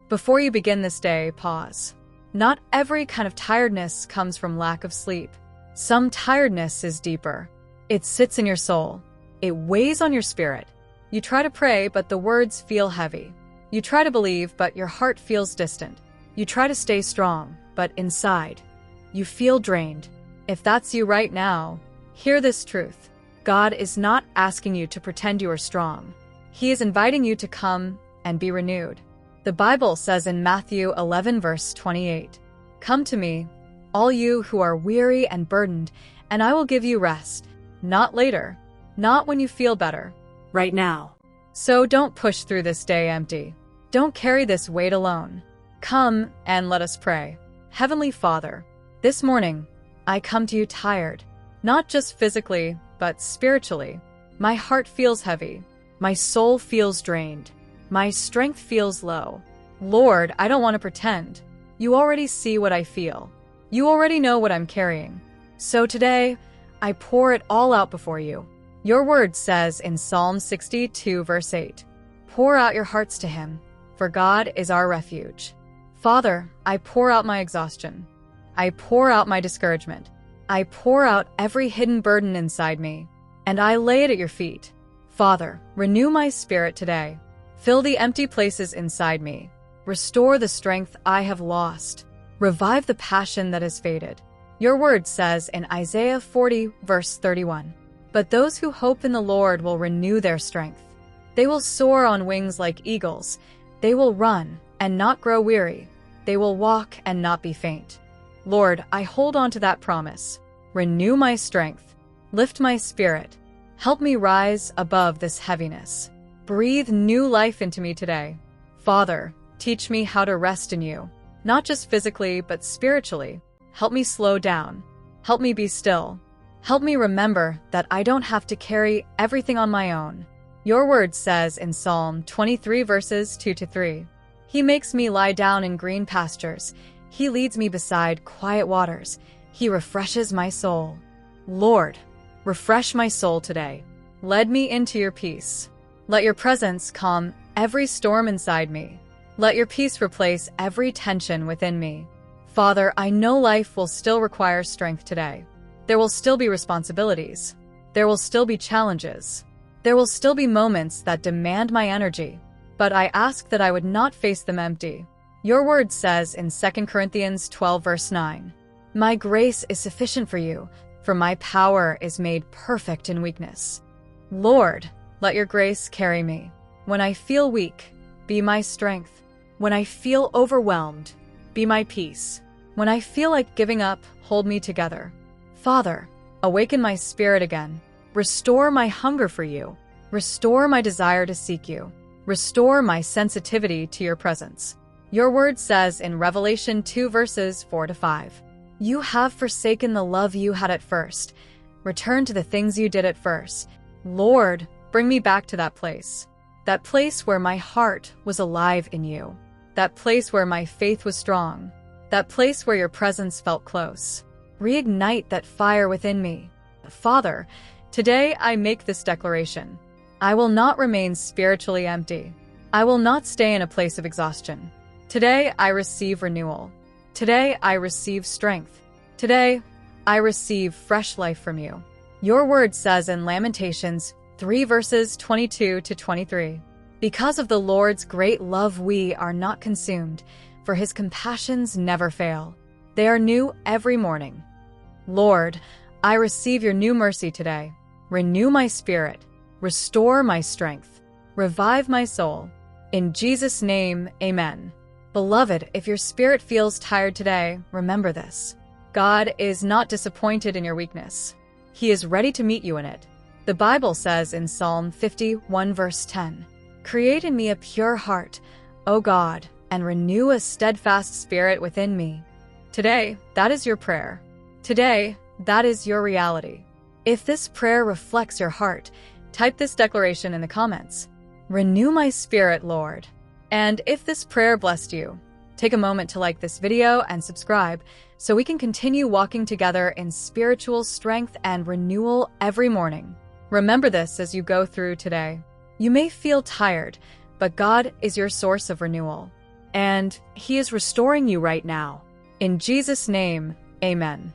Before you begin this day, pause. Not every kind of tiredness comes from lack of sleep. Some tiredness is deeper. It sits in your soul. It weighs on your spirit. You try to pray, but the words feel heavy. You try to believe, but your heart feels distant. You try to stay strong, but inside, you feel drained. If that's you right now, hear this truth. God is not asking you to pretend you are strong. He is inviting you to come and be renewed. The Bible says in Matthew 11 verse 28, "Come to me, all you who are weary and burdened, and I will give you rest." Not later, not when you feel better, right now. So don't push through this day empty. Don't carry this weight alone. Come and let us pray. Heavenly Father, this morning, I come to you tired, not just physically, but spiritually. My heart feels heavy. My soul feels drained. My strength feels low. Lord, I don't want to pretend. You already see what I feel. You already know what I'm carrying. So today, I pour it all out before you. Your word says in Psalm 62 verse 8, "Pour out your hearts to him, for God is our refuge." Father, I pour out my exhaustion. I pour out my discouragement. I pour out every hidden burden inside me, and I lay it at your feet. Father, renew my spirit today. Fill the empty places inside me. Restore the strength I have lost. Revive the passion that has faded. Your word says in Isaiah 40 verse 31, "But those who hope in the Lord will renew their strength. They will soar on wings like eagles. They will run and not grow weary. They will walk and not be faint." Lord, I hold on to that promise. Renew my strength. Lift my spirit. Help me rise above this heaviness. Breathe new life into me today. Father, teach me how to rest in you, not just physically, but spiritually. Help me slow down. Help me be still. Help me remember that I don't have to carry everything on my own. Your word says in Psalm 23 verses 2-3, "He makes me lie down in green pastures. He leads me beside quiet waters. He refreshes my soul." Lord, refresh my soul today. Lead me into your peace. Let your presence calm every storm inside me. Let your peace replace every tension within me. Father, I know life will still require strength today. There will still be responsibilities. There will still be challenges. There will still be moments that demand my energy. But I ask that I would not face them empty. Your word says in 2 Corinthians 12 verse 9, "My grace is sufficient for you, for my power is made perfect in weakness." Lord, let your grace carry me. When I feel weak, be my strength. When I feel overwhelmed, be my peace. When I feel like giving up, hold me together. Father, awaken my spirit again. Restore my hunger for you. Restore my desire to seek you. Restore my sensitivity to your presence. Your word says in Revelation 2 verses 4-5, "You have forsaken the love you had at first. Return to the things you did at first." Lord, bring me back to that place where my heart was alive in you, that place where my faith was strong, that place where your presence felt close. Reignite that fire within me. Father, today I make this declaration. I will not remain spiritually empty. I will not stay in a place of exhaustion. Today I receive renewal. Today I receive strength. Today I receive fresh life from you. Your word says in Lamentations 3 verses 22-23, "Because of the Lord's great love we are not consumed, for his compassions never fail. They are new every morning." Lord, I receive your new mercy today. Renew my spirit. Restore my strength. Revive my soul. In Jesus' name, amen. Beloved, if your spirit feels tired today, remember this. God is not disappointed in your weakness. He is ready to meet you in it. The Bible says in Psalm 51 verse 10, "Create in me a pure heart, O God, and renew a steadfast spirit within me." Today, that is your prayer. Today, that is your reality. If this prayer reflects your heart, type this declaration in the comments. Renew my spirit, Lord. And if this prayer blessed you, take a moment to like this video and subscribe so we can continue walking together in spiritual strength and renewal every morning. Remember this as you go through today. You may feel tired, but God is your source of renewal. and He is restoring you right now. In Jesus' name, amen.